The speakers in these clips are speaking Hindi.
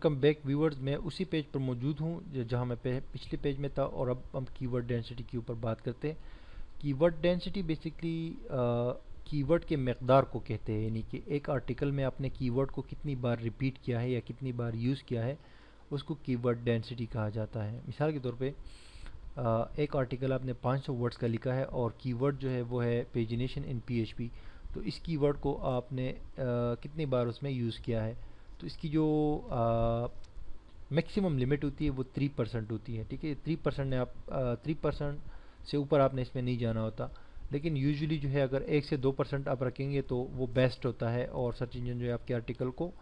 Welcome back viewers. मैं उसी पेज पर मौजूद हूँ जहाँ मैं पिछले पेज में था, और अब हम कीवर्ड डेंसिटी के ऊपर बात करते हैं। कीवर्ड डेंसिटी बेसिकली कीवर्ड के मकदार को कहते हैं, यानी कि एक आर्टिकल में आपने कीवर्ड को कितनी बार रिपीट किया है या कितनी बार यूज़ किया है, उसको कीवर्ड डेंसिटी कहा जाता है। मिसाल के तौर पे एक आर्टिकल आपने 500 वर्ड्स का लिखा है और कीवर्ड जो है वो है पेजिनेशन इन पीएचपी, तो इस कीवर्ड को आपने कितनी बार उसमें यूज़ किया है। तो इसकी जो मैक्सिमम लिमिट होती है वो 3% होती है। ठीक है, 3% ने आप 3% से ऊपर आपने इसमें नहीं जाना होता। लेकिन यूजुअली जो है अगर 1 से 2% आप रखेंगे तो वो बेस्ट होता है, और सर्च इंजन जो है आपके आर्टिकल को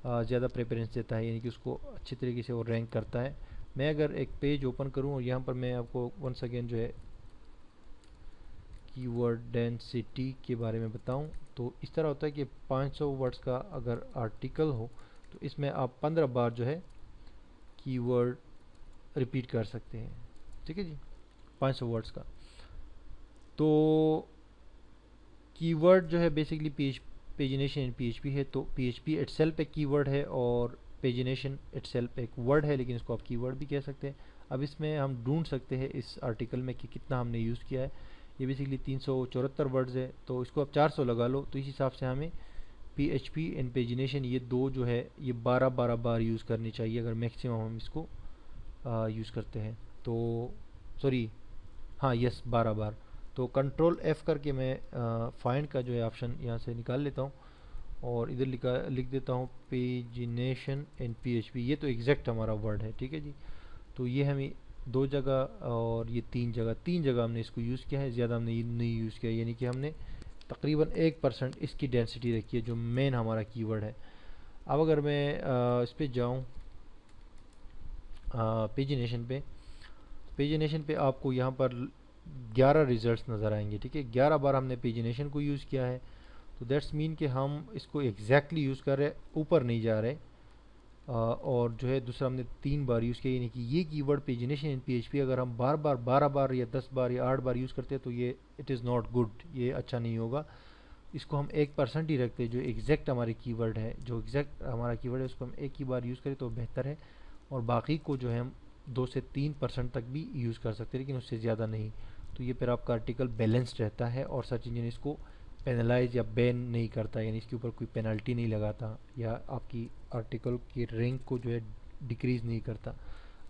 ज़्यादा प्रेफरेंस देता है, यानी कि उसको अच्छी तरीके से वो रैंक करता है। मैं अगर एक पेज ओपन करूं और यहाँ पर मैं आपको वंस अगेन जो है कीवर्ड डेंसिटी के बारे में बताऊं, तो इस तरह होता है कि 500 वर्ड्स का अगर आर्टिकल हो तो इसमें आप 15 बार जो है कीवर्ड रिपीट कर सकते हैं। ठीक है जी, 500 वर्ड्स का। तो कीवर्ड जो है बेसिकली पेजिनेशन इन पीएचपी है, तो पीएचपी इटसेल्फ एक कीवर्ड है और पेजिनेशन इटसेल्फ एक वर्ड है, लेकिन इसको आप कीवर्ड भी कह सकते हैं। अब इसमें हम ढूंढ सकते हैं इस आर्टिकल में कि कितना हमने यूज़ किया है। ये बेसिकली 374 वर्ड्स है, तो इसको आप 400 लगा लो, तो इस हिसाब से हमें पीएचपी एंड पेजिनेशन ये दो जो है ये 12 बार यूज़ करनी चाहिए अगर मैक्सिमम हम इसको यूज़ करते हैं। तो सॉरी, हाँ यस, 12 बार। तो कंट्रोल F करके मैं फाइंड का जो है ऑप्शन यहाँ से निकाल लेता हूँ और इधर लिख देता हूँ पेजिनेशन इन पीएचपी। ये तो एग्जैक्ट हमारा वर्ड है। ठीक है जी, तो ये हमें 2 जगह और ये 3 जगह हमने इसको यूज़ किया है, ज़्यादा हमने ये नहीं यूज़ किया, यानी कि हमने तकरीबन 1% इसकी डेंसिटी रखी है जो मेन हमारा कीवर्ड है। अब अगर मैं इस पर जाऊँ पेजिनेशन पे आपको यहाँ पर 11 रिजल्ट्स नज़र आएंगे। ठीक है, 11 बार हमने पेजिनेशन को यूज़ किया है, तो दैट्स मीन कि हम इसको एग्जैक्टली यूज़ कर रहे हैं, ऊपर नहीं जा रहे। और जो है दूसरा हमने 3 बार यूज़ किया, यानी कि ये कीवर्ड पेजिनेशन इन पीएचपी अगर हम बार बार 12 बार या 10 बार या 8 बार यूज़ करते हैं तो ये इट इज़ नॉट गुड, ये अच्छा नहीं होगा। इसको हम 1% ही रखते हैं, जो एग्जैक्ट हमारे कीवर्ड है, जो एग्जैक्ट हमारा कीवर्ड है उसको हम एक ही बार यूज़ करें तो बेहतर है, और बाकी को जो है हम 2 से 3% तक भी यूज़ कर सकते हैं, लेकिन उससे ज़्यादा नहीं। तो ये फिर आपका आर्टिकल बैलेंस्ड रहता है और सर्च इंजन इसको पेनलाइज या बैन नहीं करता, यानी इसके ऊपर कोई पेनल्टी नहीं लगाता या आपकी आर्टिकल की रैंक को जो है डिक्रीज़ नहीं करता।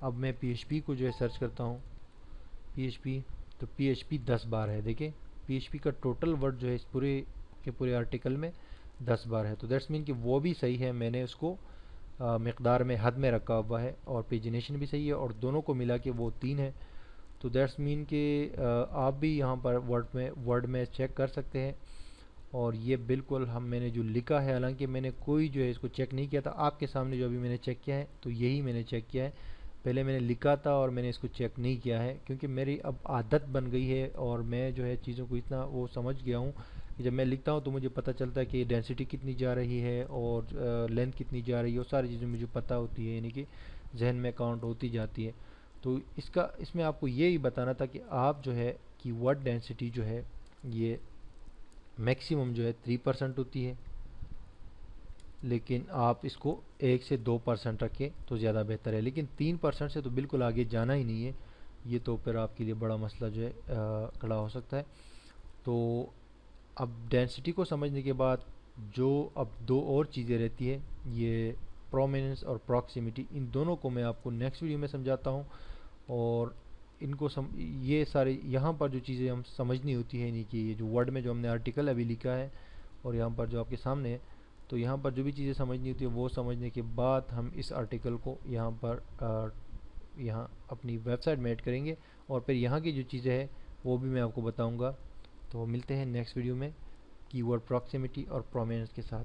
अब मैं पीएचपी को जो है सर्च करता हूँ, पीएचपी, तो पीएचपी 10 बार है। देखिए पीएचपी का टोटल वर्ड जो है इस पूरे के पूरे आर्टिकल में 10 बार है, तो दैट्स मीन कि वो भी सही है, मैंने उसको मकदार में हद में रखा हुआ है, और पेजिनेशन भी सही है, और दोनों को मिला के वो 3 है। तो दैट्स मीन कि आप भी यहाँ पर वर्ड में चेक कर सकते हैं, और ये बिल्कुल मैंने जो लिखा है, हालांकि मैंने कोई जो है इसको चेक नहीं किया था, आपके सामने जो अभी मैंने चेक किया है तो यही मैंने चेक किया है। पहले मैंने लिखा था और मैंने इसको चेक नहीं किया है, क्योंकि मेरी अब आदत बन गई है और मैं जो है चीज़ों को इतना वो समझ गया हूँ कि जब मैं लिखता हूँ तो मुझे पता चलता है कि डेंसिटी कितनी जा रही है और लेंथ कितनी जा रही है, वो सारी चीज़ें मुझे पता होती है, यानी कि जहन में काउंट होती जाती है। तो इसमें आपको ये ही बताना था कि आप जो है कीवर्ड डेंसिटी जो है ये मैक्सिमम जो है 3% होती है, लेकिन आप इसको 1 से 2% रखें तो ज़्यादा बेहतर है, लेकिन 3% से तो बिल्कुल आगे जाना ही नहीं है, ये तो फिर आपके लिए बड़ा मसला जो है खड़ा हो सकता है। तो अब डेंसिटी को समझने के बाद जो अब 2 और चीज़ें रहती है, ये प्रोमिनेंस और प्रॉक्सिमिटी, इन दोनों को मैं आपको नेक्स्ट वीडियो में समझाता हूँ। और इनको ये सारे यहाँ पर जो चीज़ें हम समझनी होती है, यानी कि ये जो वर्ड में जो हमने आर्टिकल अभी लिखा है और यहाँ पर जो आपके सामने है, तो यहाँ पर जो भी चीज़ें समझनी होती है वो समझने के बाद हम इस आर्टिकल को यहाँ पर यहाँ अपनी वेबसाइट में ऐड करेंगे, और फिर यहाँ की जो चीज़ें हैं वो भी मैं आपको बताऊँगा। तो मिलते हैं नेक्स्ट वीडियो में कीवर्ड प्रॉक्सिमिटी और प्रोमिनेंस के साथ।